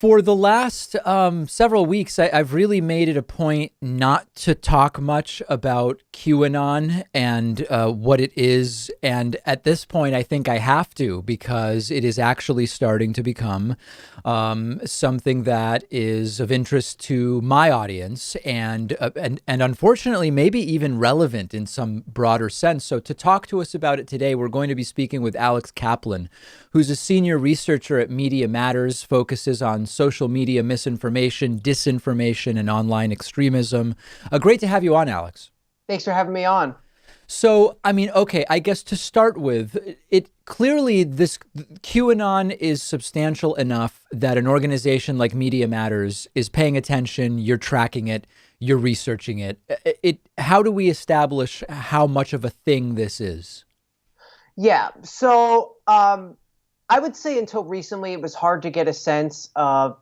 For the last several weeks, I've really made it a point not to talk much about QAnon and what it is. And at this point, I think I have to because it is actually starting to become something that is of interest to my audience and unfortunately, maybe even relevant in some broader sense. So to talk to us about it today, we're going to be speaking with Alex Kaplan, who's a senior researcher at Media Matters, focuses on social media misinformation, disinformation, and online extremism. Great to have you on, Alex. Thanks for having me on. So, I mean, okay, I guess to start with, it clearly this QAnon is substantial enough that an organization like Media Matters is paying attention, you're tracking it, you're researching it. How do we establish how much of a thing this is? Yeah, so I would say until recently it was hard to get a sense of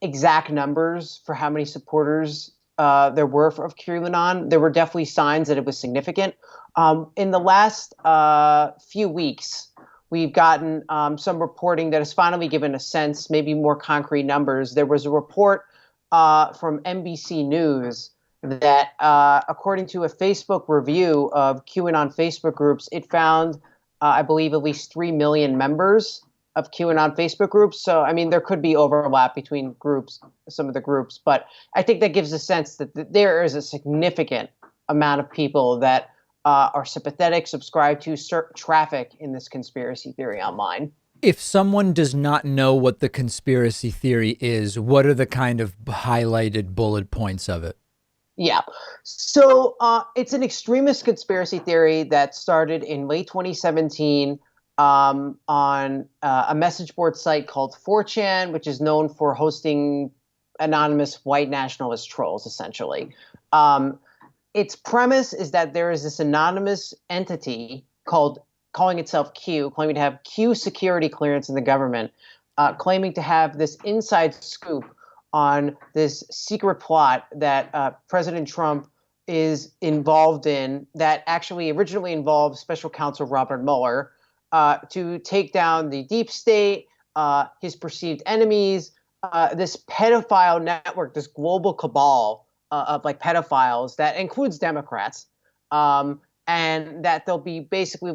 exact numbers for how many supporters there were of QAnon. There were definitely signs that it was significant. In the last few weeks, we've gotten some reporting that has finally given a sense, maybe more concrete numbers. There was a report from NBC News that, according to a Facebook review of QAnon Facebook groups, it found, I believe, at least 3 million members of QAnon Facebook groups. So, I mean, there could be overlap between groups, some of the groups, but I think that gives a sense that there is a significant amount of people that are sympathetic, subscribe to, traffic in this conspiracy theory online. If someone does not know what the conspiracy theory is, what are the kind of highlighted bullet points of it? Yeah. So it's an extremist conspiracy theory that started in late 2017 on a message board site called 4chan, which is known for hosting anonymous white nationalist trolls, essentially. Its premise is that there is this anonymous entity calling itself Q, claiming to have Q security clearance in the government, claiming to have this inside scoop on this secret plot that President Trump is involved in that actually originally involved Special Counsel Robert Mueller to take down the deep state, his perceived enemies, this pedophile network, this global cabal of like pedophiles that includes Democrats, and that they'll be basically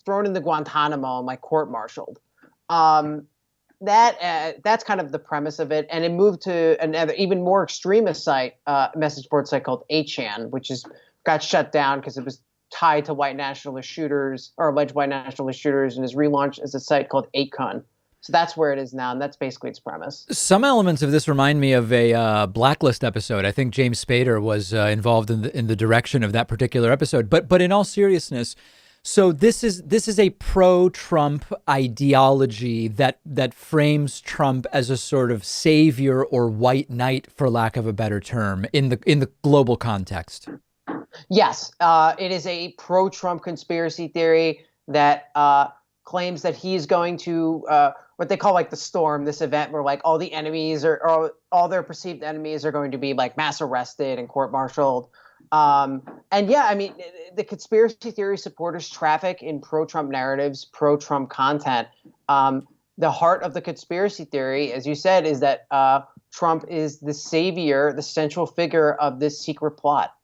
thrown into Guantanamo and like court-martialed. That's kind of the premise of it, and it moved to another even more extremist site, message board site called 8chan, which got shut down because it was tied to white nationalist shooters or alleged white nationalist shooters, and is relaunched as a site called 8kun. So that's where it is now, and that's basically its premise. Some elements of this remind me of a Blacklist episode. I think James Spader was involved in the direction of that particular episode. But in all seriousness, so this is a pro-Trump ideology that frames Trump as a sort of savior or white knight, for lack of a better term, in the global context. Yes, it is a pro-Trump conspiracy theory that claims that he's going to what they call like the storm, this event where like all the enemies or all their perceived enemies are going to be like mass arrested and court-martialed. And yeah, I mean, the conspiracy theory supporters traffic in pro-Trump narratives, pro-Trump content. The heart of the conspiracy theory, as you said, is that Trump is the savior, the central figure of this secret plot.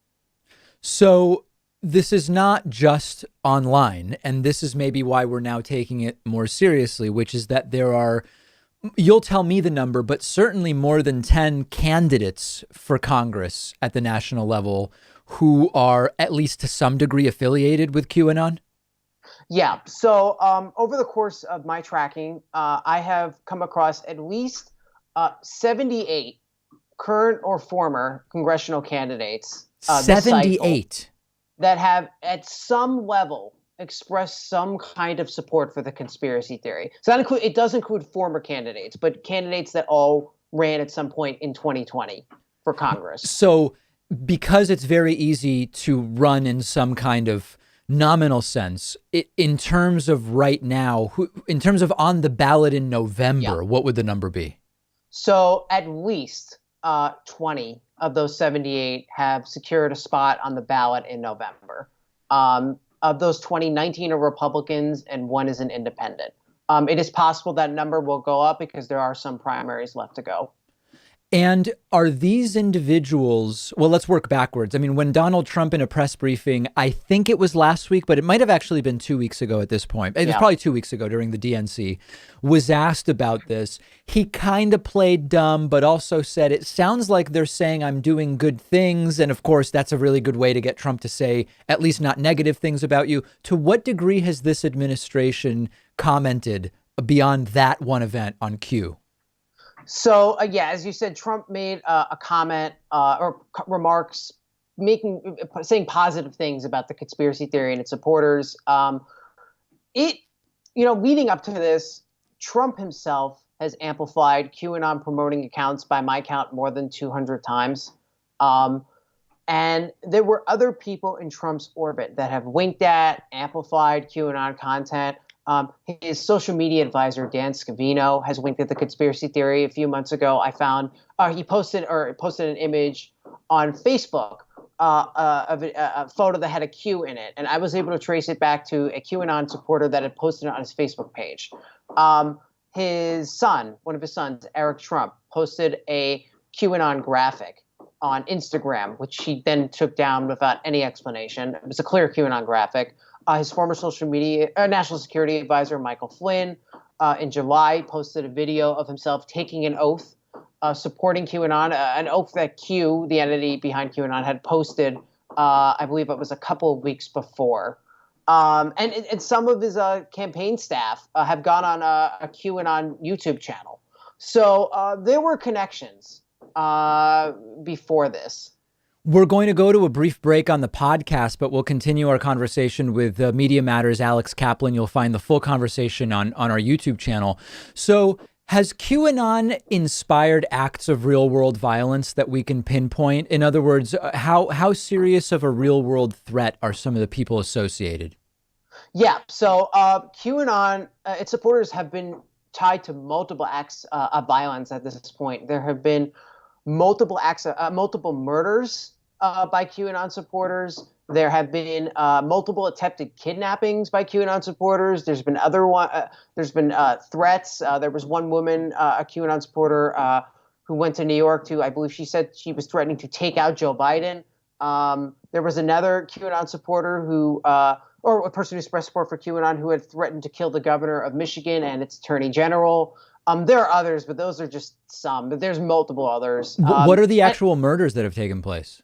So this is not just online, and this is maybe why we're now taking it more seriously, which is that there are, you'll tell me the number, but certainly more than 10 candidates for Congress at the national level who are at least to some degree affiliated with QAnon? Yeah. So over the course of my tracking, I have come across at least 78 current or former congressional candidates this cycle 78. that have at some level expressed some kind of support for the conspiracy theory. So it does include former candidates, but candidates that all ran at some point in 2020 for Congress. So because it's very easy to run in some kind of nominal sense, in terms of right now, in terms of on the ballot in November, what would the number be? So at least 20 of those 78 have secured a spot on the ballot in November. Of those 20, 19 are Republicans and one is an independent. It is possible that number will go up because there are some primaries left to go. And are these individuals, well, let's work backwards. I mean, when Donald Trump in a press briefing, I think it was last week, but it might have actually been 2 weeks ago at this point. It was probably 2 weeks ago during the DNC, was asked about this. He kind of played dumb, but also said, it sounds like they're saying I'm doing good things. And of course, that's a really good way to get Trump to say at least not negative things about you. To what degree has this administration commented beyond that one event on Q? So yeah, as you said, Trump made a comment or remarks saying positive things about the conspiracy theory and its supporters. Leading up to this, Trump himself has amplified QAnon promoting accounts by my count more than 200 times. And there were other people in Trump's orbit that have winked at, amplified QAnon content. His social media advisor, Dan Scavino, has winked at the conspiracy theory. A few months ago, I found he posted an image on Facebook of a photo that had a Q in it. And I was able to trace it back to a QAnon supporter that had posted it on his Facebook page. His son, one of his sons, Eric Trump, posted a QAnon graphic on Instagram, which he then took down without any explanation. It was a clear QAnon graphic. His former national security advisor, Michael Flynn, in July posted a video of himself taking an oath supporting QAnon, an oath that Q, the entity behind QAnon, had posted, I believe it was a couple of weeks before. And some of his campaign staff have gone on a QAnon YouTube channel. So there were connections before this. We're going to go to a brief break on the podcast, but we'll continue our conversation with Media Matters' Alex Kaplan. You'll find the full conversation on our YouTube channel. So has QAnon inspired acts of real world violence that we can pinpoint? In other words, how serious of a real world threat are some of the people associated? Yeah. So QAnon, its supporters have been tied to multiple acts of violence at this point. There have been multiple murders by QAnon supporters. There have been multiple attempted kidnappings by QAnon supporters. There's been threats. There was one woman, a QAnon supporter, who went to New York to, I believe she said she was threatening to take out Joe Biden. There was another QAnon supporter or a person who expressed support for QAnon who had threatened to kill the governor of Michigan and its attorney general. There are others, but those are just some. But there's multiple others. What are the actual murders that have taken place?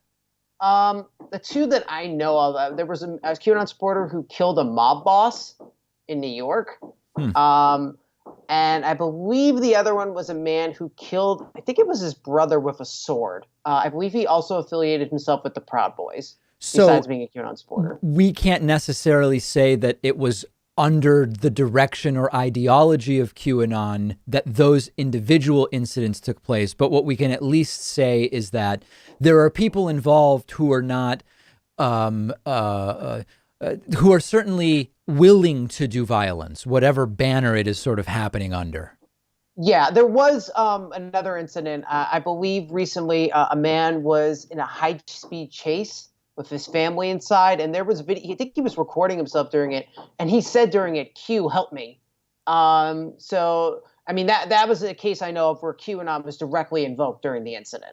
The two that I know of, there was a QAnon supporter who killed a mob boss in New York. And I believe the other one was a man who killed, I think it was his brother with a sword. I believe he also affiliated himself with the Proud Boys, besides being a QAnon supporter. We can't necessarily say that it was under the direction or ideology of QAnon that those individual incidents took place. But what we can at least say is that there are people involved who are not, who are certainly willing to do violence, whatever banner it is sort of happening under. Yeah, there was another incident. I believe recently a man was in a high-speed chase with his family inside, and there was a video. I think he was recording himself during it, and he said during it, "Q, help me." So, I mean, that was a case I know of where QAnon was directly invoked during the incident.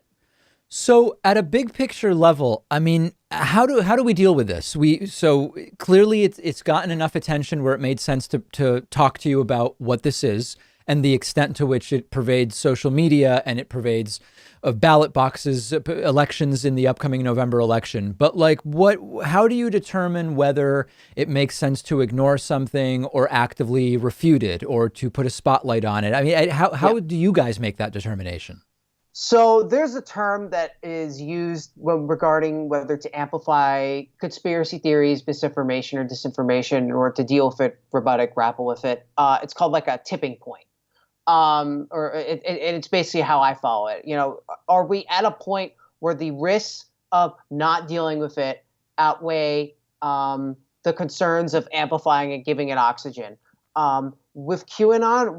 So, at a big picture level, I mean, how do we deal with this? So clearly, it's gotten enough attention where it made sense to talk to you about what this is and the extent to which it pervades social media and it pervades ballot boxes, elections in the upcoming November election. But how do you determine whether it makes sense to ignore something or actively refute it or to put a spotlight on it? I mean, how do you guys make that determination? So there's a term that is used regarding whether to amplify conspiracy theories, misinformation, or disinformation, or to deal with it, rebut it, grapple with it. It's called like a tipping point. It's basically how I follow it. You know, are we at a point where the risks of not dealing with it outweigh the concerns of amplifying it, giving it oxygen? With QAnon,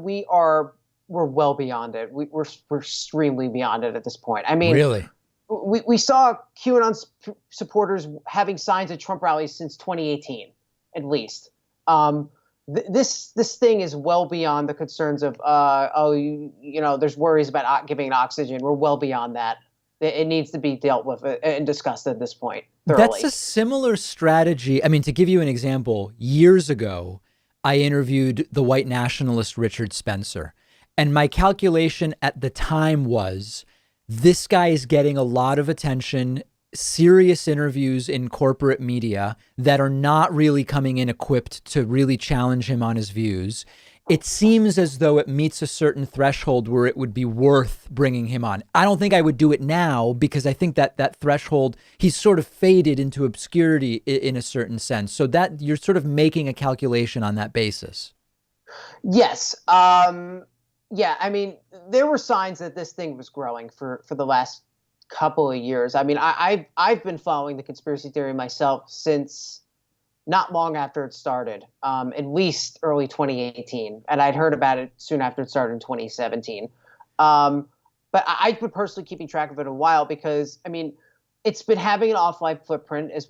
we're well beyond it. We're extremely beyond it at this point. I mean, really, we saw QAnon supporters having signs at Trump rallies since 2018, at least. This thing is well beyond the concerns of there's worries about giving oxygen. We're well beyond that. It needs to be dealt with and discussed at this point That's a thoroughly. similar strategy. I mean, to give you an example, years ago, I interviewed the white nationalist Richard Spencer. And my calculation at the time was this guy is getting a lot of attention, serious interviews in corporate media that are not really coming in equipped to really challenge him on his views. It seems as though it meets a certain threshold where it would be worth bringing him on. I don't think I would do it now because I think that that threshold, he's sort of faded into obscurity in a certain sense. So that you're sort of making a calculation on that basis. Yes. Yeah. I mean, there were signs that this thing was growing for the last couple of years. I mean, I've been following the conspiracy theory myself since not long after it started, at least early 2018, and I'd heard about it soon after it started in 2017. But I've been personally keeping track of it a while because I mean, it's been having an offline footprint as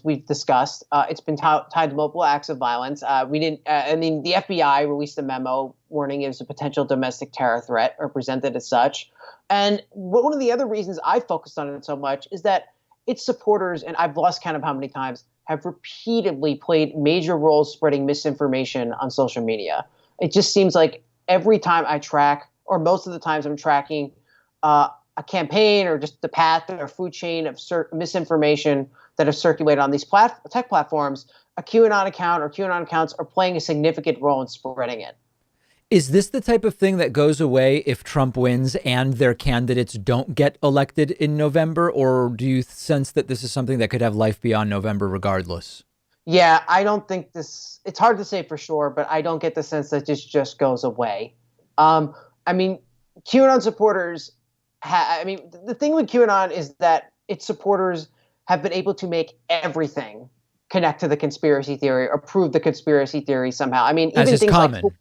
we've discussed. It's been tied to multiple acts of violence. We didn't. I mean, the FBI released a memo warning it was a potential domestic terror threat or presented as such. And one of the other reasons I focused on it so much is that its supporters, and I've lost count of how many times, have repeatedly played major roles spreading misinformation on social media. It just seems like every time I track, or most of the times I'm tracking a campaign or just the path or food chain of misinformation that have circulated on these tech platforms, a QAnon account or QAnon accounts are playing a significant role in spreading it. Is this the type of thing that goes away if Trump wins and their candidates don't get elected in November? Or do you sense that this is something that could have life beyond November regardless? Yeah, I don't think this, it's hard to say for sure, but I don't get the sense that this just goes away. I mean, QAnon supporters, I mean, the thing with QAnon is that its supporters have been able to make everything connect to the conspiracy theory or prove the conspiracy theory somehow. I mean, As even is things like, common.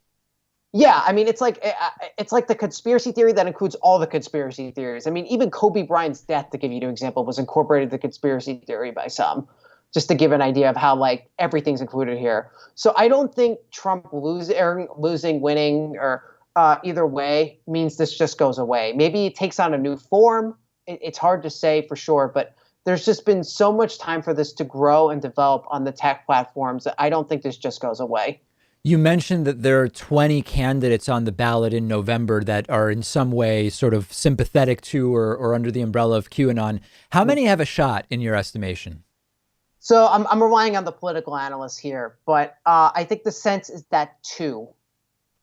yeah, I mean, it's like the conspiracy theory that includes all the conspiracy theories. I mean, even Kobe Bryant's death, to give you an example, was incorporated the conspiracy theory by some, just to give an idea of how like everything's included here. So I don't think Trump losing, winning, or either way means this just goes away. Maybe it takes on a new form. It's hard to say for sure, but there's just been so much time for this to grow and develop on the tech platforms that I don't think this just goes away. You mentioned that there are 20 candidates on the ballot in November that are in some way sort of sympathetic to or under the umbrella of QAnon. How many have a shot in your estimation? So I'm relying on the political analysts here, but I think the sense is that two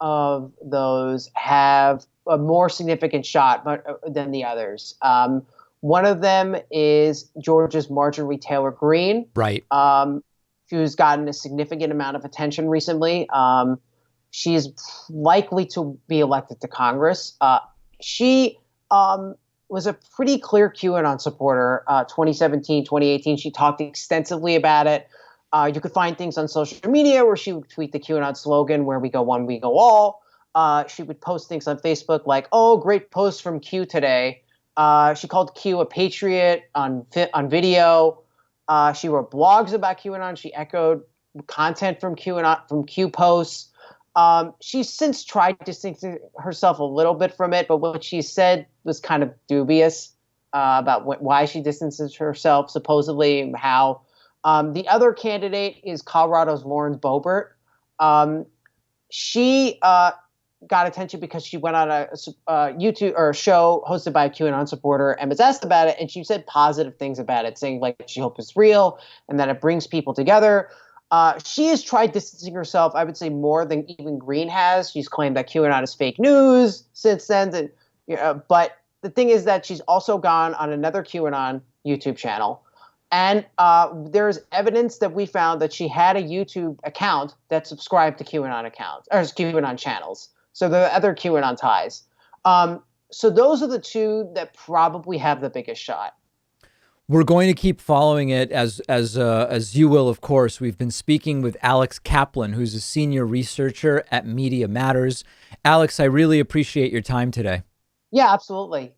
of those have a more significant shot than the others. One of them is Georgia's Marjorie Taylor Greene, Right. who's gotten a significant amount of attention recently. She's likely to be elected to Congress. She was a pretty clear QAnon supporter, 2017, 2018. She talked extensively about it. You could find things on social media where she would tweet the QAnon slogan, where we go one, we go all. She would post things on Facebook like, oh, great post from Q today. She called Q a patriot on video. She wrote blogs about QAnon. She echoed content from QAnon, from Q posts. She's since tried distancing herself a little bit from it, but what she said was kind of dubious about why she distances herself, supposedly how. The other candidate is Colorado's Lauren Boebert. She got attention because she went on a YouTube or a show hosted by a QAnon supporter and was asked about it, and she said positive things about it, saying like she hopes it's real and that it brings people together. She has tried distancing herself, I would say, more than even Green has. She's claimed that QAnon is fake news since then. And, but the thing is that she's also gone on another QAnon YouTube channel. And there's evidence that we found that she had a YouTube account that subscribed to QAnon accounts or QAnon channels. So there are other QAnon ties. So those are the two that probably have the biggest shot. We're going to keep following it as you will, of course. We've been speaking with Alex Kaplan, who's a senior researcher at Media Matters. Alex, I really appreciate your time today. Yeah, absolutely.